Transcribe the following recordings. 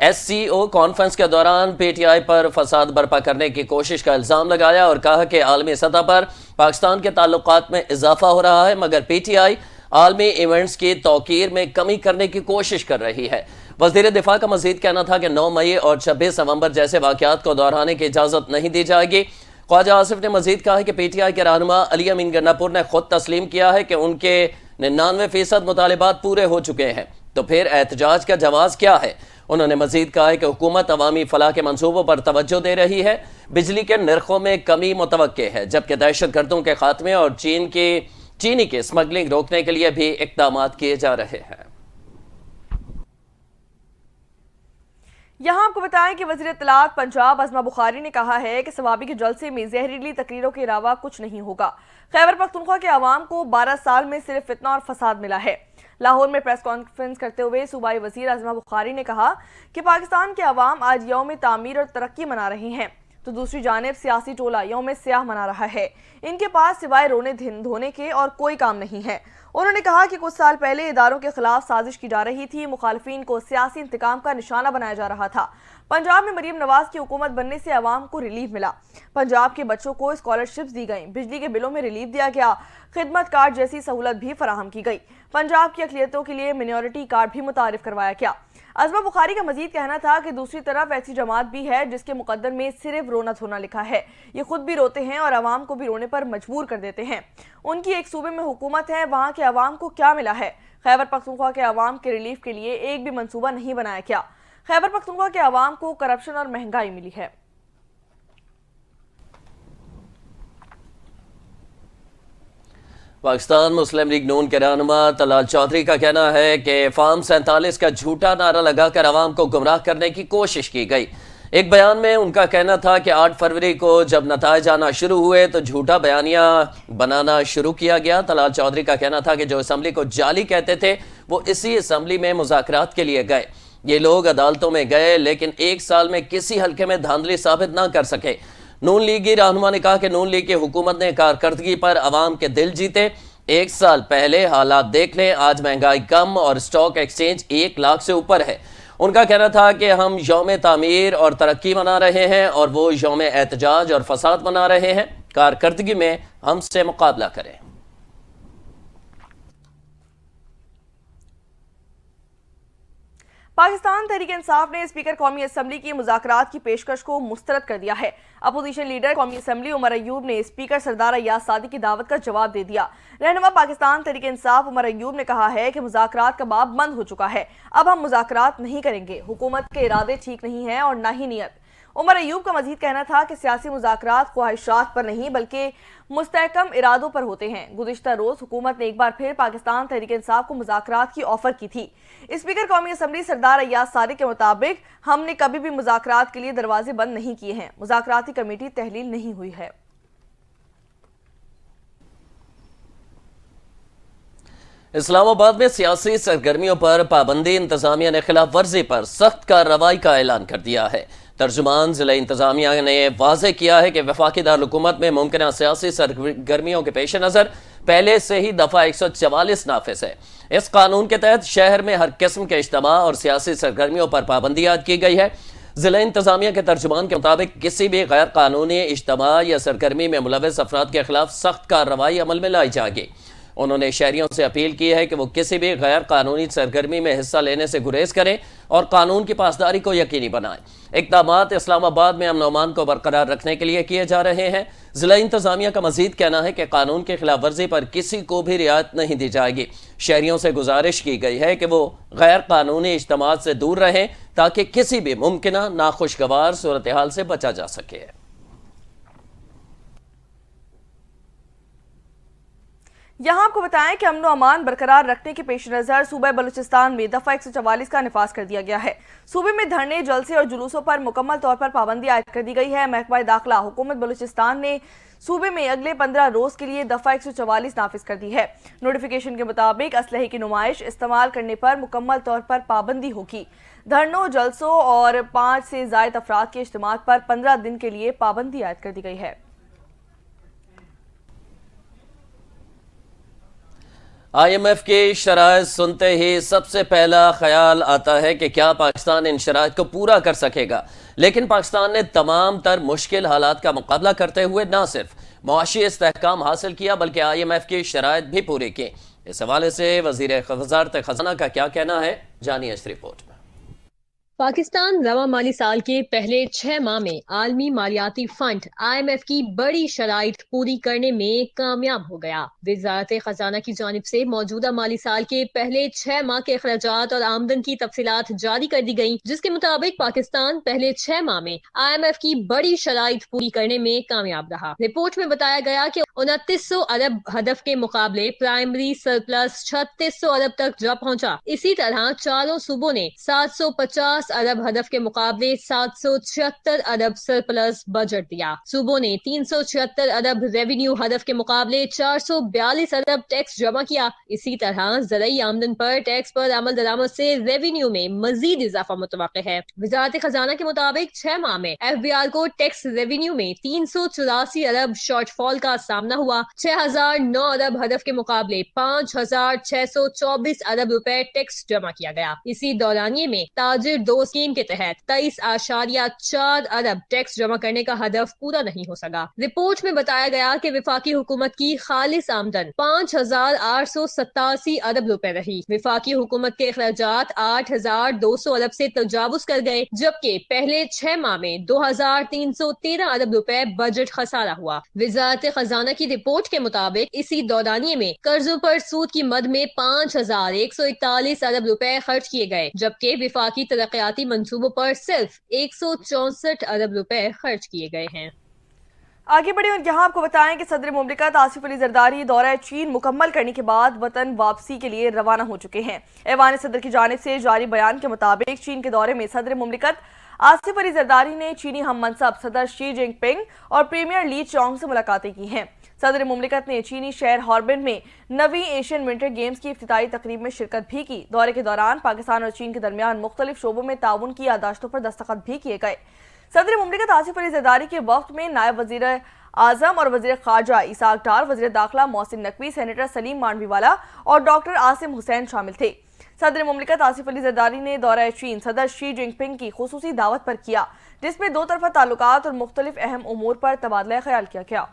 S C O conference کے دوران P T I پر فساد برپا کرنے کی کوشش کا الزام لگایا اور کہا کہ عالمی سطح پر پاکستان کے تعلقات میں اضافہ ہو رہا ہے، مگر پی ٹی آئی عالمی ایونٹس کی توقیر میں کمی کرنے کی کوشش کر رہی ہے۔ وزیر دفاع کا مزید کہنا تھا کہ 9 مئی اور 26 نومبر جیسے واقعات کو دہرانے کی اجازت نہیں دی جائے گی۔ خواجہ آصف نے مزید کہا کہ پی ٹی آئی کے رہنما علی امین گناپور نے خود تسلیم کیا ہے کہ ان کے 99% مطالبات پورے ہو چکے ہیں، تو پھر احتجاج کا جواز کیا ہے؟ انہوں نے مزید کہا ہے کہ حکومت عوامی فلاح کے منصوبوں پر توجہ دے رہی ہے، بجلی کے نرخوں میں کمی متوقع ہے، جبکہ دہشت گردوں کے خاتمے اور چینی کی اسمگلنگ روکنے کے لیے بھی اقدامات کیے جا رہے ہیں۔ یہاں آپ کو بتائیں کہ وزیر اطلاعات پنجاب عظمہ بخاری نے کہا ہے کہ ثوابی کے جلسے میں زہریلی تقریروں کے علاوہ کچھ نہیں ہوگا۔ خیبر پختونخوا کے عوام کو 12 سال میں صرف فتنہ اور فساد ملا ہے۔ لاہور میں پریس کانفرنس کرتے ہوئے صوبائی وزیر عظمہ بخاری نے کہا کہ پاکستان کے عوام آج یوم تعمیر اور ترقی منا رہے ہیں، تو دوسری جانب سیاسی ٹولہ یوم سیاہ منا رہا ہے۔ ان کے پاس سوائے رونے دھونے کے اور کوئی کام نہیں ہے۔ انہوں نے کہا کہ کچھ سال پہلے اداروں کے خلاف سازش کی جا رہی تھی، مخالفین کو سیاسی انتقام کا نشانہ بنایا جا رہا تھا۔ پنجاب میں مریم نواز کی حکومت بننے سے عوام کو ریلیف ملا۔ پنجاب کے بچوں کو اسکالرشپس دی گئیں، بجلی کے بلوں میں ریلیف دیا گیا، خدمت کارڈ جیسی سہولت بھی فراہم کی گئی۔ پنجاب کی اقلیتوں کے لیے منورٹی کارڈ بھی متعارف کروایا گیا۔ عظمہ بخاری کا مزید کہنا تھا کہ دوسری طرف ایسی جماعت بھی ہے جس کے مقدر میں صرف رونا دھونا لکھا ہے۔ یہ خود بھی روتے ہیں اور عوام کو بھی رونے پر مجبور کر دیتے ہیں۔ ان کی ایک صوبے میں حکومت ہے، وہاں کے عوام کو کیا ملا ہے؟ خیبر پختونخوا کے عوام کے ریلیف کے لیے ایک بھی منصوبہ نہیں بنایا گیا۔ خیبر پختونخوا کے عوام کو کرپشن اور مہنگائی ملی ہے۔ پاکستان مسلم لیگ نون کے رہنما طلال چودھری کا کہنا ہے کہ فارم 47 کا جھوٹا نعرہ لگا کر عوام کو گمراہ کرنے کی کوشش کی گئی۔ ایک بیان میں ان کا کہنا تھا کہ 8 فروری کو جب نتائج آنا شروع ہوئے تو جھوٹا بیانیہ بنانا شروع کیا گیا۔ طلال چودھری کا کہنا تھا کہ جو اسمبلی کو جعلی کہتے تھے وہ اسی اسمبلی میں مذاکرات کے لیے گئے۔ یہ لوگ عدالتوں میں گئے لیکن 1 سال میں کسی حلقے میں دھاندلی ثابت نہ کر سکے۔ نون لیگی رہنما نے کہا کہ نون لیگ کی حکومت نے کارکردگی پر عوام کے دل جیتے۔ 1 سال پہلے حالات دیکھ لیں، آج مہنگائی کم اور سٹاک ایکسچینج 1 لاکھ سے اوپر ہے۔ ان کا کہنا تھا کہ ہم یوم تعمیر اور ترقی منا رہے ہیں اور وہ یوم احتجاج اور فساد منا رہے ہیں۔ کارکردگی میں ہم سے مقابلہ کریں۔ پاکستان تحریک انصاف نے اسپیکر قومی اسمبلی کی مذاکرات کی پیشکش کو مسترد کر دیا ہے۔ اپوزیشن لیڈر قومی اسمبلی عمر ایوب نے اسپیکر سردار ایاز صادق کی دعوت کا جواب دے دیا۔ رہنما پاکستان تحریک انصاف عمر ایوب نے کہا ہے کہ مذاکرات کا باب بند ہو چکا ہے، اب ہم مذاکرات نہیں کریں گے، حکومت کے ارادے ٹھیک نہیں ہیں اور نہ ہی نیت۔ عمر ایوب کا مزید کہنا تھا کہ سیاسی مذاکرات خواہشات پر نہیں بلکہ مستحکم ارادوں پر ہوتے ہیں۔ گزشتہ روز حکومت نے ایک بار پھر پاکستان تحریک انصاف کو مذاکرات کی آفر کی تھی۔ اسپیکر قومی اسمبلی سردار ایاز صادق کے مطابق ہم نے کبھی بھی مذاکرات کے لیے دروازے بند نہیں کیے ہیں، مذاکراتی کمیٹی تحلیل نہیں ہوئی ہے۔ اسلام آباد میں سیاسی سرگرمیوں پر پابندی، انتظامیہ نے خلاف ورزی پر سخت کارروائی کا اعلان کر دیا ہے۔ ترجمان ضلع انتظامیہ نے واضح کیا ہے کہ وفاقی دارالحکومت میں ممکنہ سیاسی سرگرمیوں کے پیش نظر پہلے سے ہی دفعہ 144 نافذ ہے۔ اس قانون کے تحت شہر میں ہر قسم کے اجتماع اور سیاسی سرگرمیوں پر پابندی عائد کی گئی ہے۔ ضلع انتظامیہ کے ترجمان کے مطابق کسی بھی غیر قانونی اجتماع یا سرگرمی میں ملوث افراد کے خلاف سخت کارروائی عمل میں لائی جائے گی۔ انہوں نے شہریوں سے اپیل کی ہے کہ وہ کسی بھی غیر قانونی سرگرمی میں حصہ لینے سے گریز کریں اور قانون کی پاسداری کو یقینی بنائیں۔ اقدامات اسلام آباد میں امن و امان کو برقرار رکھنے کے لیے کیے جا رہے ہیں۔ ضلع انتظامیہ کا مزید کہنا ہے کہ قانون کی خلاف ورزی پر کسی کو بھی رعایت نہیں دی جائے گی۔ شہریوں سے گزارش کی گئی ہے کہ وہ غیر قانونی اجتماعات سے دور رہیں تاکہ کسی بھی ممکنہ ناخوشگوار صورتحال سے بچا جا سکے۔ یہاں آپ کو بتائیں کہ امن و امان برقرار رکھنے کے پیش نظر صوبہ بلوچستان میں دفعہ 144 کا نفاذ کر دیا گیا ہے۔ صوبے میں دھرنے، جلسے اور جلوسوں پر مکمل طور پر پابندی عائد کر دی گئی ہے۔ محکمہ داخلہ حکومت بلوچستان نے صوبے میں اگلے 15 روز کے لیے دفعہ 144 نافذ کر دی ہے۔ نوٹیفیکیشن کے مطابق اسلحے کی نمائش، استعمال کرنے پر مکمل طور پر پابندی ہوگی۔ دھرنوں، جلسوں اور 5 سے زائد افراد کے اجتماعات پر 15 دن کے لیے پابندی عائد کر دی گئی ہے۔ IMF کی شرائط سنتے ہی سب سے پہلا خیال آتا ہے کہ کیا پاکستان ان شرائط کو پورا کر سکے گا، لیکن پاکستان نے تمام تر مشکل حالات کا مقابلہ کرتے ہوئے نہ صرف معاشی استحکام حاصل کیا بلکہ IMF کی شرائط بھی پوری کی۔ اس حوالے سے وزارت خزانہ کا کیا کہنا ہے، جانیے اس رپورٹ میں۔ پاکستان رواں مالی سال کے پہلے 6 ماہ میں عالمی مالیاتی فنڈ IMF کی بڑی شرائط پوری کرنے میں کامیاب ہو گیا۔ وزارت خزانہ کی جانب سے موجودہ مالی سال کے پہلے 6 ماہ کے اخراجات اور آمدن کی تفصیلات جاری کر دی گئیں، جس کے مطابق پاکستان پہلے 6 ماہ میں IMF کی بڑی شرائط پوری کرنے میں کامیاب رہا۔ رپورٹ میں بتایا گیا کہ 2900 ارب ہدف کے مقابلے پرائمری سرپلس 3600 ارب تک جا پہنچا۔ اسی طرح چاروں صوبوں نے 750 ارب ہدف کے مقابلے 776 ارب سرپلس بجٹ دیا۔ صوبوں نے 376 ارب ریونیو ہدف کے مقابلے 442 ارب ٹیکس جمع کیا۔ اسی طرح زرعی آمدن پر ٹیکس پر عمل درآمد سے ریونیو میں مزید اضافہ متوقع ہے۔ وزارت خزانہ کے مطابق 6 ماہ میں FBR کو ٹیکس ریونیو میں 384 ارب شارٹ فال کا سامنا ہوا۔ 6009 ارب ہدف کے مقابلے 5624 ارب روپے ٹیکس جمع کیا گیا۔ اسی دورانیے میں تاجر 2 اسکیم کے تحت 23.4 ارب ٹیکس جمع کرنے کا ہدف پورا نہیں ہو سکا۔ رپورٹ میں بتایا گیا کہ وفاقی حکومت کی خالص آمدن 5887 ارب روپے رہی۔ وفاقی حکومت کے اخراجات 8200 ارب سے تجاوز کر گئے، جبکہ پہلے 6 ماہ میں 2313 ارب روپے بجٹ خسارہ ہوا۔ وزارت خزانہ کی رپورٹ کے مطابق اسی دورانیے میں قرضوں پر سود کی مد میں 5141 ارب روپے خرچ کیے گئے، جبکہ وفاقی ترقیاتی منصوبوں پر صرف 164 ارب روپے خرچ کیے گئے ہیں۔ آگے بڑھیں اور یہاں آپ کو بتائیں کہ صدر مملکت آصف علی زرداری دورہ چین مکمل کرنے کے بعد وطن واپسی کے لیے روانہ ہو چکے ہیں۔ ایوان صدر کی جانب سے جاری بیان کے مطابق چین کے دورے میں صدر مملکت آصف علی زرداری نے چینی ہم منصب صدر شی جن پنگ اور پریمیئر لی چانگ سے ملاقاتیں کی ہیں۔ صدر مملکت نے چینی شہر ہاربن میں 9ویں ایشین ونٹر گیمز کی افتتاحی تقریب میں شرکت بھی کی۔ دورے کے دوران پاکستان اور چین کے درمیان مختلف شعبوں میں تعاون کی یادداشتوں پر دستخط بھی کیے گئے۔ صدر مملکت آصف علی زرداری کے وفد میں نائب وزیر اعظم اور وزیر خارجہ اسحاق ڈار، وزیر داخلہ محسن نقوی، سینیٹر سلیم مانوی والا اور ڈاکٹر عاصم حسین شامل تھے۔ صدر مملکت آصف علی زرداری نے دورہ چین صدر شی جن پنگ کی خصوصی دعوت پر کیا، جس میں دو طرفہ تعلقات اور مختلف اہم امور پر تبادلہ خیال کیا گیا۔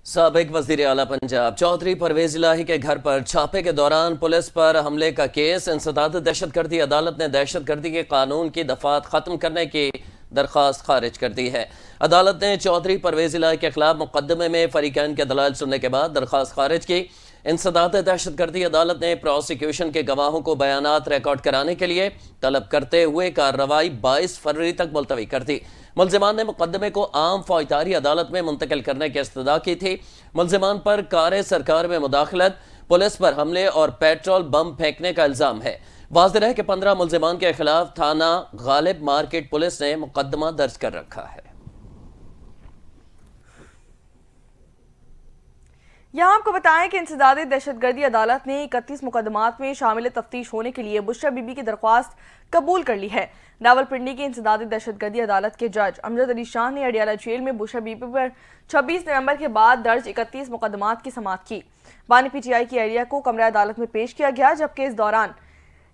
سابق وزیر اعلیٰ پنجاب چودھری پرویز الہی کے گھر پر چھاپے کے دوران پولیس پر حملے کا کیس انسداد دہشت گردی عدالت نے دہشت گردی کے قانون کی دفعات ختم کرنے کی درخواست خارج کر دی ہے۔ عدالت نے چودھری پرویز الہی کے خلاف مقدمے میں فریقین کے دلائل سننے کے بعد درخواست خارج کی۔ انسداد دہشت گردی عدالت نے پروسیکیوشن کے گواہوں کو بیانات ریکارڈ کرانے کے لیے طلب کرتے ہوئے کارروائی 22 فروری تک ملتوی کر دی۔ ملزمان نے مقدمے کو عام فوجداری عدالت میں منتقل کرنے کی استدعا کی تھی۔ ملزمان پر کار سرکار میں مداخلت، پولیس پر حملے اور پیٹرول بم پھینکنے کا الزام ہے۔ واضح ہے کہ 15 ملزمان کے خلاف تھانہ غالب مارکیٹ پولیس نے مقدمہ درج کر رکھا ہے۔ یہاں آپ کو بتائیں کہ انسداد دہشت گردی عدالت نے 31 مقدمات میں شامل تفتیش ہونے کے لیے بشرا بی بی کی درخواست قبول کر لی ہے۔ راولپنڈی کی انسداد دہشت گردی عدالت کے جج امجد علی شاہ نے اڈیالہ جیل میں بشرا بی بی پر 26 نومبر کے بعد درج 31 مقدمات کی سماعت کی۔ بانی پی ٹی آئی کی اہلیہ کو کمرہ عدالت میں پیش کیا گیا، جبکہ اس دوران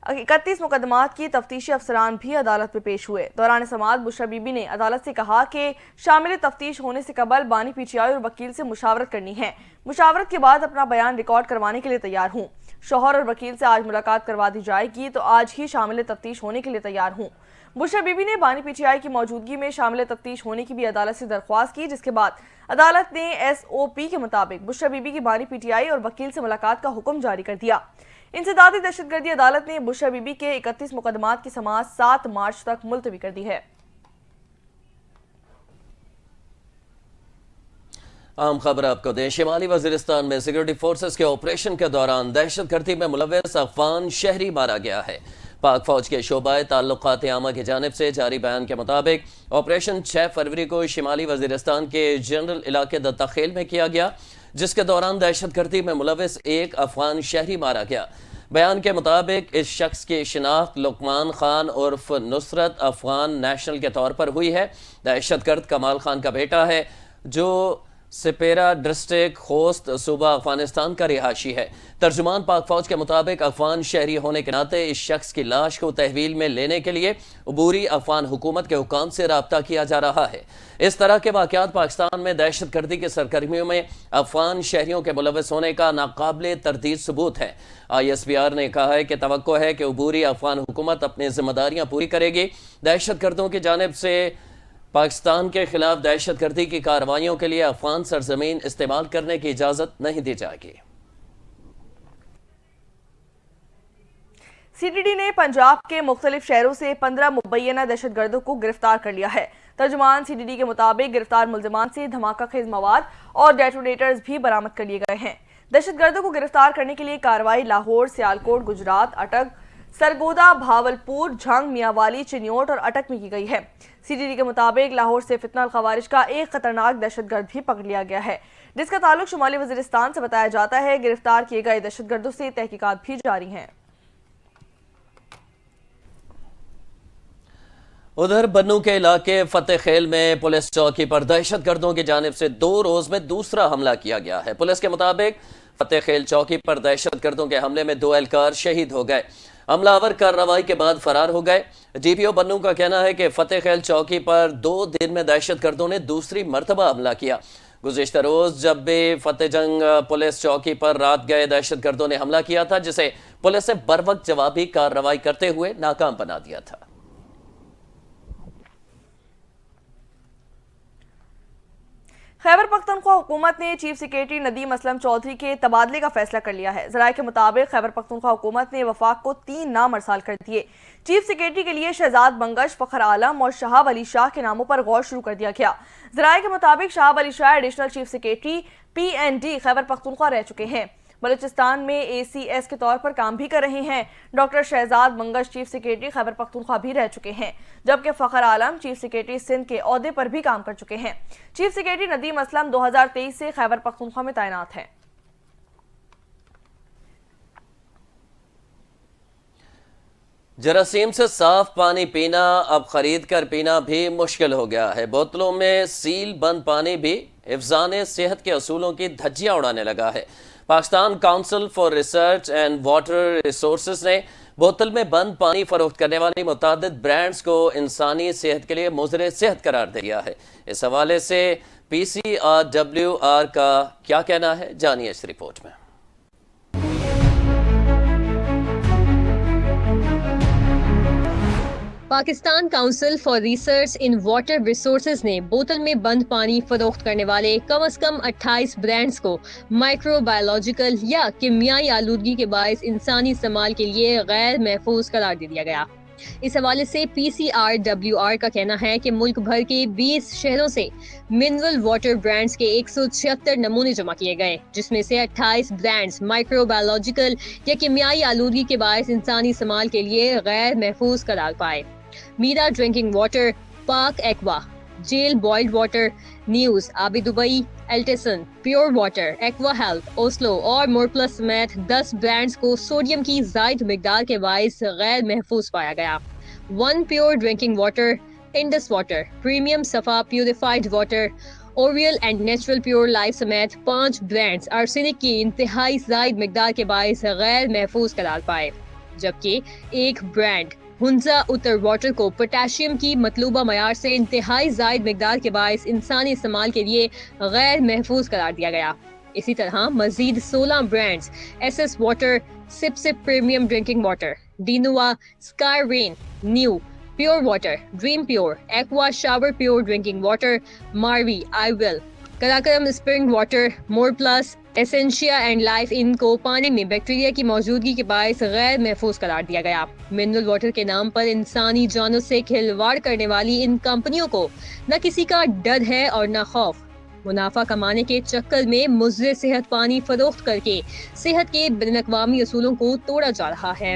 31 مقدمات کی تفتیشی افسران بھی عدالت میں پیش ہوئے۔ دوران سماعت بشرا بی بی نے عدالت سے کہا کہ شامل تفتیش ہونے سے قبل بانی پی ٹی آئی اور وکیل سے مشاورت کرنی ہے۔ مشاورت کے بعد اپنا بیان ریکارڈ کروانے کے لیے تیار ہوں۔ شوہر اور وکیل سے آج ملاقات کروا دی جائے گی تو آج ہی شامل تفتیش ہونے کے لیے تیار ہوں۔ بشرا بی بی نے بانی پی ٹی آئی کی موجودگی میں شامل تفتیش ہونے کی بھی عدالت سے درخواست کی، جس کے بعد عدالت نے SOP کے مطابق بشرا بی بی کی بانی پی ٹی آئی اور وکیل سے ملاقات کا حکم جاری کر دیا۔ انسداد دہشت گردی عدالت نے بشرا بی بی کے 31 مقدمات کی سماعت 7 مارچ تک ملتوی کر دی ہے۔ عام خبر آپ کو دیں، شمالی وزیرستان میں سیکورٹی فورسز کے آپریشن کے دوران دہشت گردی میں ملوث افغان شہری مارا گیا ہے۔ پاک فوج کے شعبہ تعلقات عامہ کی جانب سے جاری بیان کے مطابق آپریشن 6 فروری کو شمالی وزیرستان کے جنرل علاقے دتاخیل میں کیا گیا، جس کے دوران دہشت گردی میں ملوث ایک افغان شہری مارا گیا۔ بیان کے مطابق اس شخص کی شناخت لقمان خان عرف نصرت افغان نیشنل کے طور پر ہوئی ہے۔ دہشت گرد کمال خان کا بیٹا ہے، جو سپیرا ڈسٹرکٹ خوست صوبہ افغانستان کا رہائشی ہے۔ ترجمان پاک فوج کے مطابق افغان شہری ہونے کے ناطے اس شخص کی لاش کو تحویل میں لینے کے لیے عبوری افغان حکومت کے حکام سے رابطہ کیا جا رہا ہے۔ اس طرح کے واقعات پاکستان میں دہشت گردی کی سرگرمیوں میں افغان شہریوں کے ملوث ہونے کا ناقابل تردید ثبوت ہے۔ ISPR نے کہا ہے کہ توقع ہے کہ عبوری افغان حکومت اپنی ذمہ داریاں پوری کرے گی۔ دہشت گردوں کی جانب سے پاکستان کے خلاف دہشت گردی کی کارروائیوں کے لیے افغان سرزمین استعمال کرنے کی اجازت نہیں دی جائے گی۔ CTD نے پنجاب کے مختلف شہروں سے 15 مبینہ دہشت گردوں کو گرفتار کر لیا ہے۔ ترجمان CTD کے مطابق گرفتار ملزمان سے دھماکہ خیز مواد اور ڈیٹونیٹرز بھی برآمد کر لیے گئے ہیں۔ دہشت گردوں کو گرفتار کرنے کے لیے کارروائی لاہور، سیالکوٹ، گجرات، اٹک، سرگودا، بھاولپور، جھنگ، میاوالی، چنیوٹ اور اٹک میں کی گئی ہے۔ CTD کے مطابق لاہور سے فتنہ الخوارج کا ایک خطرناک دہشت گرد بھی پکڑ لیا گیا ہے، جس کا تعلق شمالی وزیرستان سے بتایا جاتا ہے۔ گرفتار کیے گئے دہشت گردوں سے تحقیقات بھی جاری ہیں۔ ادھر بنو کے علاقے فتح خیل میں پولیس چوکی پر دہشت گردوں کی جانب سے 2 روز میں دوسرا حملہ کیا گیا ہے۔ پولیس کے مطابق فتح خیل چوکی پر دہشت گردوں کے حملے میں 2 اہلکار شہید ہو گئے۔ حملہ آور کارروائی کے بعد فرار ہو گئے۔ DPO بنو کا کہنا ہے کہ فتح خیل چوکی پر 2 دن میں دہشت گردوں نے دوسری مرتبہ حملہ کیا۔ گزشتہ روز جب بھی فتح جنگ پولیس چوکی پر رات گئے دہشت گردوں نے حملہ کیا تھا، جسے پولیس نے بروقت جوابی کارروائی کرتے ہوئے ناکام بنا دیا تھا۔ خیبر پختونخوا حکومت نے چیف سیکریٹری ندیم اسلم چودھری کے تبادلے کا فیصلہ کر لیا ہے۔ ذرائع کے مطابق خیبر پختونخوا حکومت نے وفاق کو 3 نام ارسال کر دیے۔ چیف سیکریٹری کے لیے شہزاد منگش، فخر عالم اور شہاب علی شاہ کے ناموں پر غور شروع کر دیا گیا۔ ذرائع کے مطابق شہاب Ali Shah additional chief secretary PND Khyber Pakhtunkhwa رہ چکے ہیں، بلوچستان میں ACS کے طور پر کام بھی کر رہے ہیں۔ Doctor Shahzad منگش chief secretary Khyber Pakhtunkhwa بھی رہ چکے ہیں، جبکہ فخر عالم چیف سیکریٹری سندھ کے عہدے پر بھی کام کر چکے ہیں۔ چیف سیکریٹری ندیم اسلم 2023 سے خیبر پختونخوا میں تعینات ہیں۔ جراثیم سے صاف پانی پینا اب خرید کر پینا بھی مشکل ہو گیا ہے۔ بوتلوں میں سیل بند پانی بھی حفظان صحت کے اصولوں کی دھجیاں اڑانے لگا ہے۔ Pakistan council for research and water resources نے بوتل میں بند پانی فروخت کرنے والی متعدد برانڈز کو انسانی صحت کے لیے مضر صحت قرار دیا ہے۔ اس حوالے سے PCRWR کا کیا کہنا ہے، جانیے اس رپورٹ میں۔ Pakistan council for research in water resources نے بوتل میں بند پانی فروخت کرنے والے کم از کم 28 برانڈز کو مائکرو بایولوجیکل یا کیمیائی آلودگی کے باعث انسانی استعمال کے لیے غیر محفوظ قرار دے دیا گیا۔ اس حوالے سے PCRWR کا کہنا ہے کہ ملک بھر کے 20 شہروں سے منرل واٹر برانڈز کے 176 نمونے جمع کیے گئے، جس میں سے 28 برانڈز مائکرو بایولوجیکل یا کیمیائی آلودگی کے باعث انسانی استعمال کے لیے غیر محفوظ قرار پائے۔ میرا ڈرنکنگ واٹر، پاک ایکوا، جیل بوائلڈ واٹر، نیوز، آبی دبئی، ایلٹیسن، pure water, aqua health, Oslo اور مورپلس سمیت 10 برانڈز کو سوڈیم کی زائد مقدار کے باعث غیر محفوظ پایا گیا۔ One pure drinking water, Indus water, premium صفا پیوریفائڈ واٹر، اوریل اینڈ نیچرل پیور لائف سمیت 5 برانڈز آرسینک کی انتہائی زائد مقدار کے باعث غیر محفوظ قرار پائے، جبکہ ایک برانڈ ہنزا اتر واٹر کو پوٹاشیم کی مطلوبہ معیار سے انتہائی زائد مقدار کے باعث انسانی استعمال کے لیے غیر محفوظ قرار دیا گیا۔ اسی طرح مزید 16 brands SS water, sip sip premium drinking water, ڈینوا، sky rain, new, pure water, dream pure, aqua shower pure drinking water, Marvi, I well, Karakoram spring water, more plus, essentia and life ان کو پانی میں بیکٹیریا کی موجودگی کے باعث غیر محفوظ قرار دیا گیا۔ منرل واٹر کے نام پر انسانی جانوں سے کھلواڑ کرنے والی ان کمپنیوں کو نہ کسی کا ڈر ہے اور نہ خوف۔ منافع کمانے کے چکر میں مضر صحت پانی فروخت کر کے صحت کے بین الاقوامی اصولوں کو توڑا جا رہا ہے۔